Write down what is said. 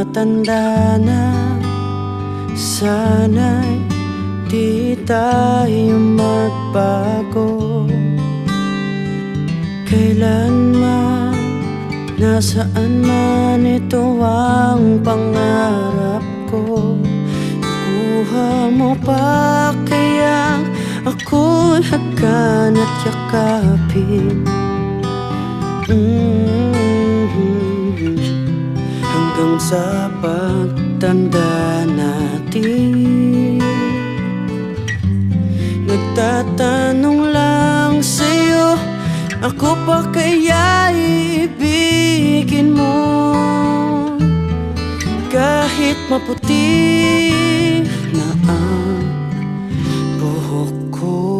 tumatanda na, sana'y di tayo magbago. Kailanman, nasaan man, ito ang pangarap ko. Kuha mo pa kaya ako'y hagan at yakapin. Hanggang sa pagtanda natin, nagtatanong lang sa'yo, ako pa kaya ibigin mo? Kahit maputi